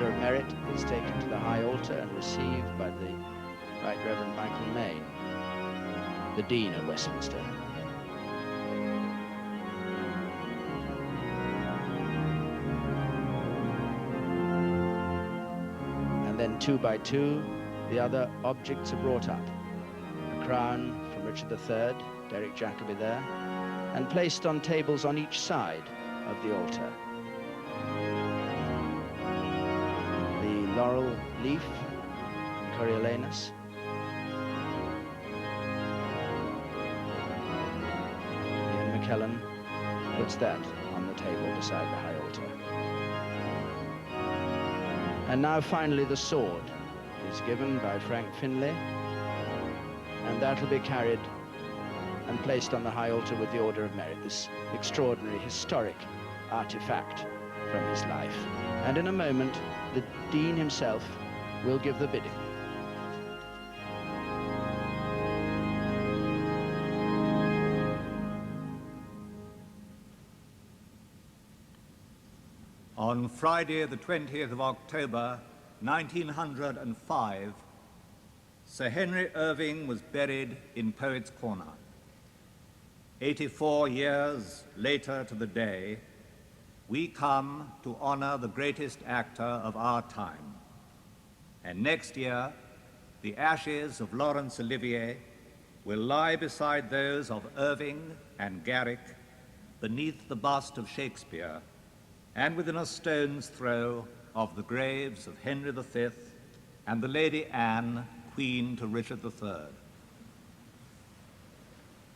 Order of Merit is taken to the high altar and received by the Right Reverend Michael Main, the Dean of Westminster. And then two by two, the other objects are brought up. A crown from Richard III, Derek Jacobi there, and placed on tables on each side of the altar. The laurel leaf, Coriolanus. Ian McKellen puts that on the table beside the high altar. And now finally the sword is given by Frank Finlay, and that'll be carried and placed on the high altar with the Order of Merit, this extraordinary historic artifact from his life. And in a moment, the Dean himself will give the bidding. On Friday, the 20th of October, 1905, Sir Henry Irving was buried in Poets' Corner. 84 years later to the day, we come to honor the greatest actor of our time. And next year, the ashes of Laurence Olivier will lie beside those of Irving and Garrick beneath the bust of Shakespeare and within a stone's throw of the graves of Henry V and the Lady Anne, Queen to Richard III.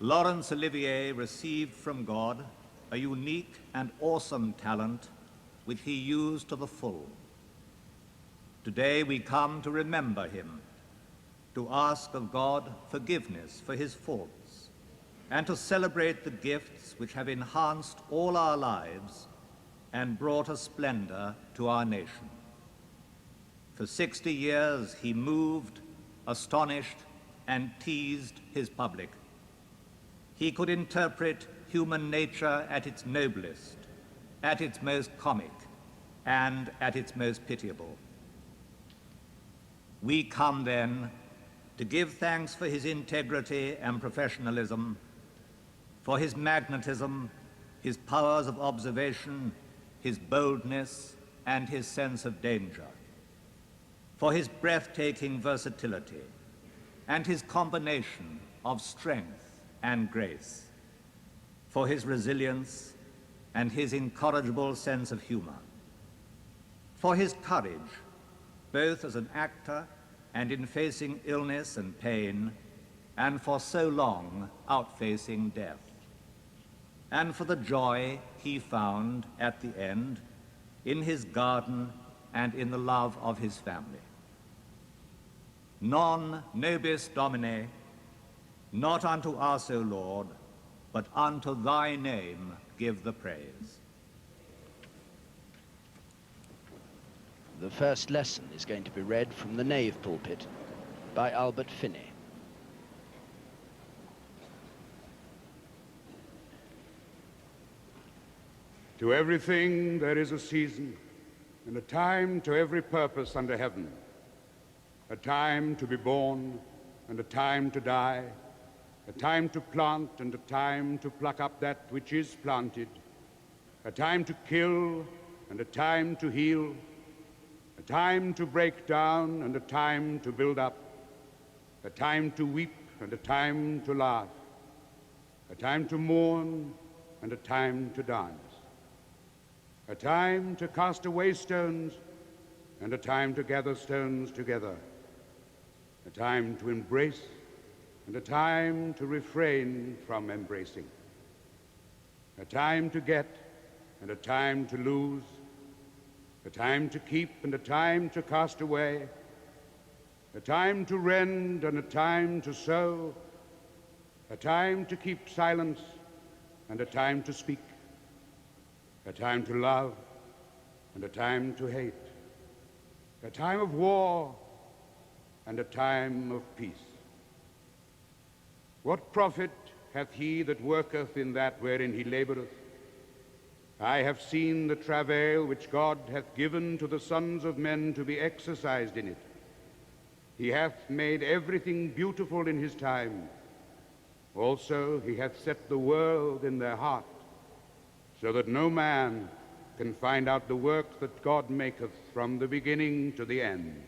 Laurence Olivier received from God a unique and awesome talent which he used to the full. Today we come to remember him, to ask of God forgiveness for his faults, and to celebrate the gifts which have enhanced all our lives and brought a splendor to our nation. For 60 years he moved, astonished, and teased his public. He could interpret human nature at its noblest, at its most comic, and at its most pitiable. We come then to give thanks for his integrity and professionalism, for his magnetism, his powers of observation, his boldness, and his sense of danger, for his breathtaking versatility, and his combination of strength and grace, for his resilience and his incorrigible sense of humor, for his courage, both as an actor and in facing illness and pain, and for so long outfacing death, and for the joy he found at the end in his garden and in the love of his family. Non nobis Domine, not unto us, O Lord, but unto thy name give the praise. The first lesson is going to be read from the nave pulpit by Albert Finney. To everything there is a season, and a time to every purpose under heaven. A time to be born, and a time to die. A time to plant, and a time to pluck up that which is planted. A time to kill, and a time to heal. A time to break down, and a time to build up. A time to weep, and a time to laugh. A time to mourn, and a time to dance. A time to cast away stones, and a time to gather stones together. A time to embrace, and a time to refrain from embracing. A time to get, and a time to lose. A time to keep, and a time to cast away. A time to rend, and a time to sow. A time to keep silence, and a time to speak. A time to love, and a time to hate. A time of war, and a time of peace. What profit hath he that worketh in that wherein he laboureth? I have seen the travail which God hath given to the sons of men to be exercised in it. He hath made everything beautiful in his time. Also he hath set the world in their heart, so that no man can find out the work that God maketh from the beginning to the end.